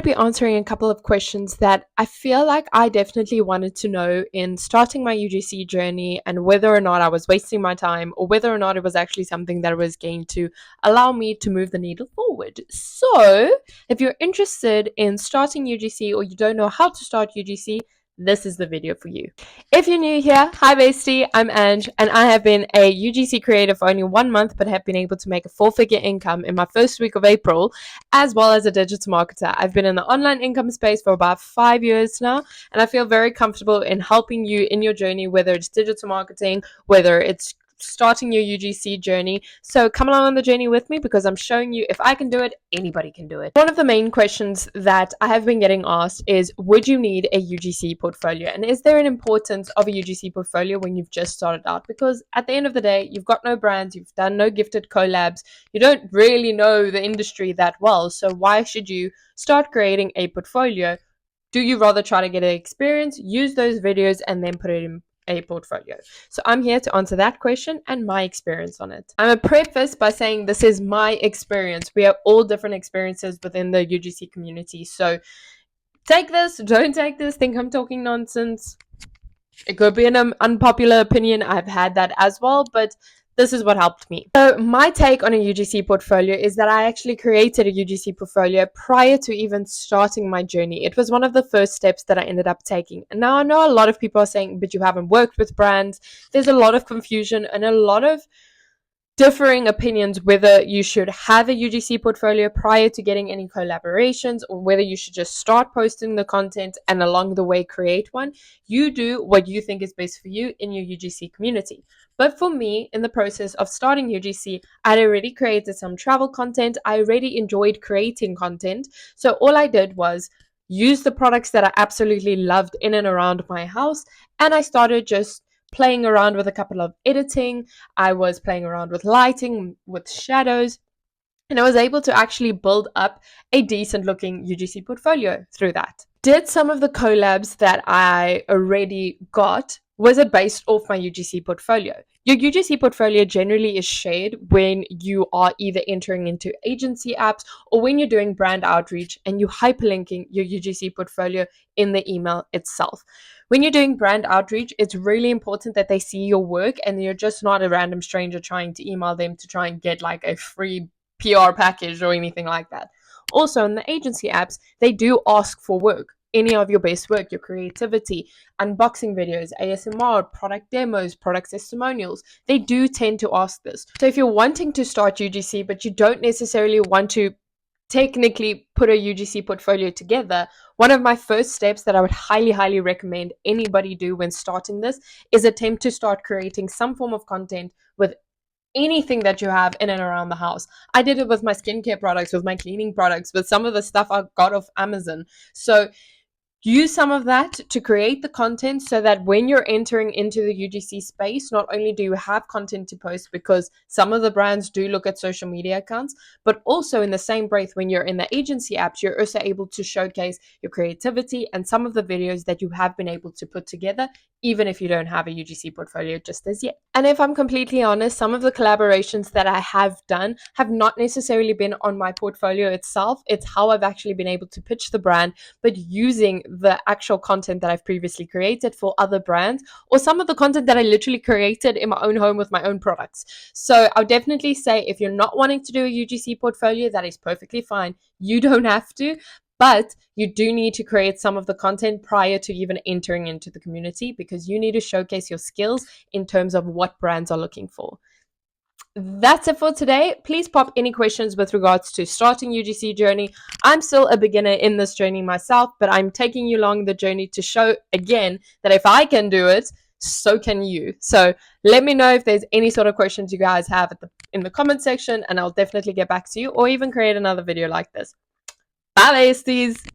Be answering a couple of questions that I feel like I definitely wanted to know in starting my UGC journey, and whether or not I was wasting my time or whether or not it was actually something that was going to allow me to move the needle forward. So, if you're interested in starting UGC or you don't know how to start UGC, this is the video for you. If you're new here, hi bestie, I'm Ange, and I have been a UGC creator for only 1 month, but have been able to make a 4-figure income in my first week of April, as well as a digital marketer. I've been in the online income space for about 5 years now, and I feel very comfortable in helping you in your journey, whether it's digital marketing, whether it's starting your UGC journey. So come along on the journey with me, because I'm showing you if I can do it, anybody can do it. One of the main questions that I have been getting asked is, would you need a UGC portfolio? And is there an importance of a UGC portfolio when you've just started out? Because at the end of the day, you've got no brands, you've done no gifted collabs, you don't really know the industry that well. So why should you start creating a portfolio? Do you rather try to get an experience, use those videos, and then put it in a portfolio? So I'm here to answer that question and my experience on it. I'm going to preface by saying this is my experience. We have all different experiences within the UGC community. So take this, don't take this, think I'm talking nonsense. It could be an unpopular opinion. I've had that as well, but this is what helped me. So my take on a UGC portfolio is that I actually created a UGC portfolio prior to even starting my journey. It was one of the first steps that I ended up taking. And now I know a lot of people are saying, but you haven't worked with brands. There's a lot of confusion and a lot of differing opinions whether you should have a UGC portfolio prior to getting any collaborations, or whether you should just start posting the content and along the way create one. You do what you think is best for you in your UGC community. But for me, in the process of starting UGC, I'd already created some travel content. I already enjoyed creating content. So all I did was use the products that I absolutely loved in and around my house, and I started just playing around with a couple of editing. I was playing around with lighting, with shadows, and I was able to actually build up a decent looking UGC portfolio through that. Did some of the collabs that I already got, was it based off my UGC portfolio? Your UGC portfolio generally is shared when you are either entering into agency apps or when you're doing brand outreach and you hyperlinking your UGC portfolio in the email itself. When you're doing brand outreach, it's really important that they see your work and you're just not a random stranger trying to email them to try and get like a free PR package or anything like that. Also, in the agency apps, they do ask for work. Any of your best work, your creativity, unboxing videos, ASMR, product demos, product testimonials, they do tend to ask this. So if you're wanting to start UGC, but you don't necessarily want to technically put a UGC portfolio together, one of my first steps that I would highly recommend anybody do when starting this is attempt to start creating some form of content with anything that you have in and around the house. I did it with my skincare products, with my cleaning products, with some of the stuff I got off Amazon. So use some of that to create the content so that when you're entering into the UGC space, not only do you have content to post, because some of the brands do look at social media accounts, but also in the same breath, when you're in the agency apps, you're also able to showcase your creativity and some of the videos that you have been able to put together, even if you don't have a UGC portfolio just as yet. And if I'm completely honest, some of the collaborations that I have done have not necessarily been on my portfolio itself. It's how I've actually been able to pitch the brand, but using the actual content that I've previously created for other brands, or some of the content that I literally created in my own home with my own products. So I'll definitely say, if you're not wanting to do a UGC portfolio, that is perfectly fine. You don't have to, but you do need to create some of the content prior to even entering into the community, because you need to showcase your skills in terms of what brands are looking for. That's it for today. Please pop any questions with regards to starting UGC journey. I'm still a beginner in this journey myself, but I'm taking you along the journey to show again that if I can do it, so can you. So let me know if there's any sort of questions you guys have in the comment section, and I'll definitely get back to you, or even create another video like this. Bye, besties.